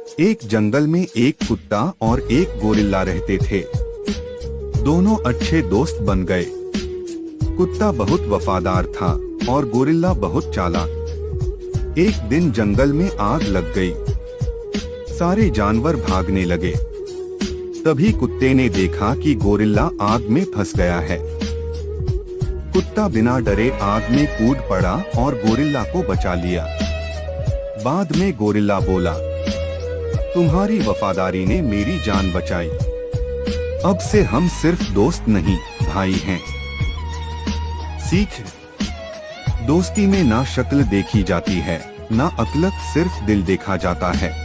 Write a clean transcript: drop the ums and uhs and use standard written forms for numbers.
एक जंगल में एक कुत्ता और एक गोरिल्ला रहते थे। दोनों अच्छे दोस्त बन गए। कुत्ता बहुत वफादार था और गोरिल्ला बहुत चालाक। एक दिन जंगल में आग लग गई। सारे जानवर भागने लगे। तभी कुत्ते ने देखा कि गोरिल्ला आग में फंस गया है। कुत्ता बिना डरे आग में कूद पड़ा और गोरिल्ला को बचा लिया। बाद में गोरिल्ला बोला, तुम्हारी वफादारी ने मेरी जान बचाई। अब से हम सिर्फ दोस्त नहीं, भाई हैं। सीख, दोस्ती में ना शक्ल देखी जाती है, ना अक्ल, सिर्फ दिल देखा जाता है।